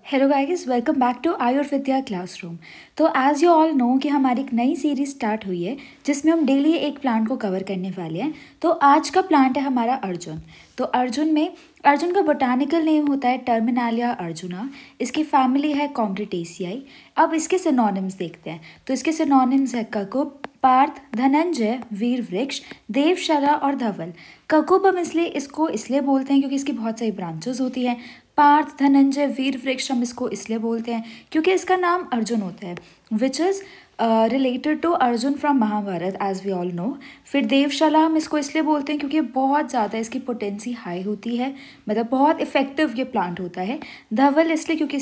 Hello guys, welcome back to Ayurvidya classroom. तो as you all know कि हमारी एक नई सीरीज स्टार्ट हुई है जिसमें हम डेली एक प्लांट को कवर करने वाले हैं। तो आज का प्लांट है हमारा अर्जुन। तो अर्जुन का बोटानिकल नेम होता है टर्मिनालिया अर्जुना। इसकी फैमिली है कॉम्ब्रिटेसियाई। अब इसके सिनोनिम्स देखते हैं। तो इसके सिनोनिम्स है ककुब, पार्थ, धनंजय, वीर वृक्ष, देवशला और धवल। ककुब हम इसलिए बोलते हैं क्योंकि इसकी बहुत सारी ब्रांचेस होती हैं। पार्थ, धनंजय, वीर वृक्ष हम इसको इसलिए बोलते हैं क्योंकि इसका नाम अर्जुन होता है, which is related to Arjun from Mahabharata as we all know. फिर देवशला हम इसको इसलिए बोलते हैं क्योंकि बहुत ज़्यादा इसकी पोटेंसी हाई होती है, मतलब बहुत इफेक्टिव ये प्लांट होता है। धवल इसलिए क्योंकि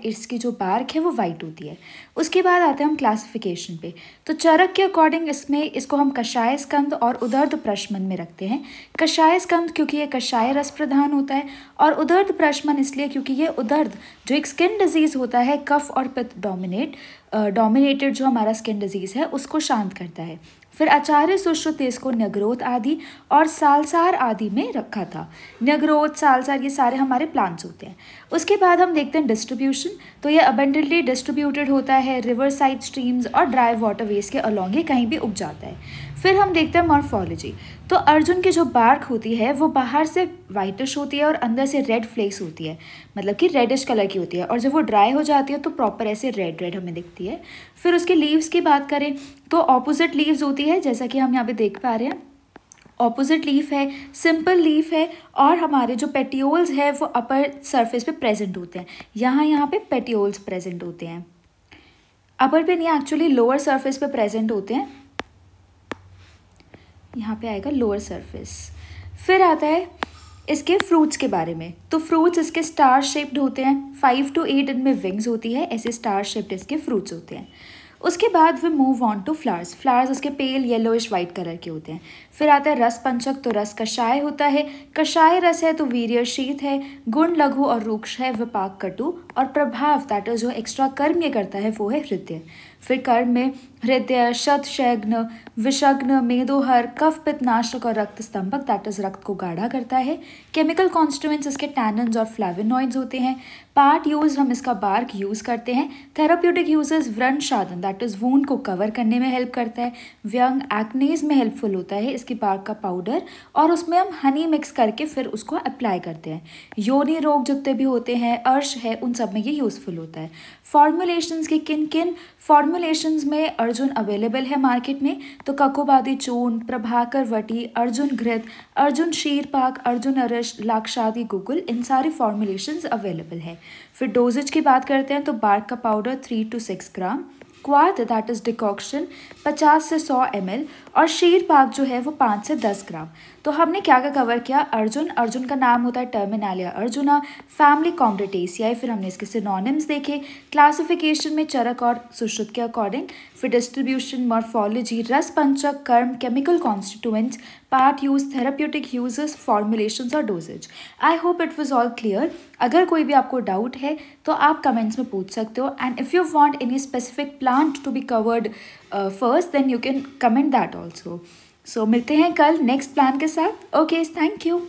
इसकी जो बार्क है वो वाइट होती है। उसके बाद आते हैं हम क्लासिफिकेशन पे। तो चरक के अकॉर्डिंग इसको हम कषाय स्कंद और उदर्ध प्रशमन में रखते हैं। कषाय स्कंद क्योंकि ये कषाय रस प्रधान होता है, और उदर्ध प्रशमन इसलिए क्योंकि ये उदर्ध जो एक स्किन डिजीज़ होता है, कफ और पित्त डोमिनेटेड जो हमारा स्किन डिजीज़ है उसको शांत करता है। फिर आचार्य सुश्रुत ने इसको न्यग्रोथ आदि और सालसार आदि में रखा था। न्यग्रोथ, सालसार ये सारे हमारे प्लांट्स होते हैं। उसके बाद हम देखते हैं डिस्ट्रीब्यूशन। तो ये अबेंडेंटली डिस्ट्रीब्यूटेड होता है रिवर साइड स्ट्रीम्स और ड्राई वाटरवेज के अलॉन्ग ये कहीं भी उग जाता है। फिर हम देखते हैं मॉर्फोलॉजी। तो अर्जुन की जो बार्क होती है वो बाहर से वाइटिश होती है और अंदर से रेड फ्लेक्स होती है, मतलब कि रेडिश कलर की होती है, और जब वो ड्राई हो जाती है तो प्रॉपर ऐसे रेड रेड हमें दिखती है। फिर उसके लीव्स की बात करें तो ऑपोजिट लीव्स होती है, जैसा कि हम यहाँ पे देख पा रहे हैं। ऑपोजिट लीफ है, सिंपल लीफ है, और हमारे जो पेटियोल्स है वो अपर सरफेस पे प्रेजेंट होते हैं। यहाँ पे पेटियोल्स प्रेजेंट होते हैं, अपर पे नहीं, एक्चुअली लोअर सरफेस पे प्रेजेंट होते हैं। यहाँ पे आएगा लोअर सरफेस। फिर आता है इसके फ्रूट्स के बारे में। तो फ्रूट्स इसके स्टार शेप्ड होते हैं, 5 to 8 इनमें विंग्स होती है, ऐसे स्टार शेप्ड इसके फ्रूट्स होते हैं। उसके बाद we move on to flowers. Flowers उसके पेल येलोइश वाइट कलर के होते हैं। फिर आता है रस पंचक। तो रस कषाय होता है, कषाय रस है तो वीर्य शीत है, गुण लघु और रूक्ष है, विपाक कटु, और प्रभाव दैट इज जो एक्स्ट्रा कर्म ये करता है वो है हृदय। फिर कर्म में हृदय, शतशैग्न, विषग्न, मेदोहर, कफ पित्त नाशक और रक्त स्तंभक दैट इज रक्त को गाढ़ा करता है। केमिकल कॉन्स्टिट्यूएंट्स इसके टैनिन्स और फ्लेवोनॉइड्स होते हैं। पार्ट यूज हम इसका बार्क यूज़ करते हैं। थेराप्यूटिक यूजेस व्रण शादन दैट इज वूंड को कवर करने में हेल्प करता है। व्यंग एक्नेज में हेल्पफुल होता है इसकी बार्क का पाउडर, और उसमें हम हनी मिक्स करके फिर उसको अप्लाई करते हैं। योनि रोग जितने भी होते हैं, अर्श है, उन सब में ये यूजफुल होता है। फॉर्मुलेशंस की किन फॉर्मुलेशंस में अर्जुन अवेलेबल है मार्केट में? तो ककुबादी चूर्ण, प्रभाकर वटी, अर्जुन घृत, अर्जुन शीरपाक, अर्जुन अरश, लाक्षादी गुगुल, इन सारी फॉर्मुलेशंस अवेलेबल है। फिर डोजेज की बात करते हैं तो बार्क का पाउडर 3 to 6 ग्राम, क्वाथ दैट इज डिकॉक्शन 50 से 100 ml, और शीर पाक जो है वो 5 से 10 ग्राम। तो हमने क्या कवर किया? अर्जुन का नाम होता है टर्मिनालिया अर्जुना, फैमिली कॉम्ब्रिटेसियाई। फिर हमने इसके सिनोनिम्स देखे, क्लासिफिकेशन में चरक और सुश्रुत के अकॉर्डिंग। फिर डिस्ट्रीब्यूशन, मॉर्फोलॉजी, रस पंचक, कर्म, chemical constituents, part use, therapeutic uses, formulations और dosages. I hope it was all clear. अगर कोई भी आपको डाउट है तो आप कमेंट्स में पूछ सकते हो, and if you want any specific plant to be covered first then you can comment that also. So मिलते हैं कल नेक्स्ट प्लान के साथ। Okay, thank you.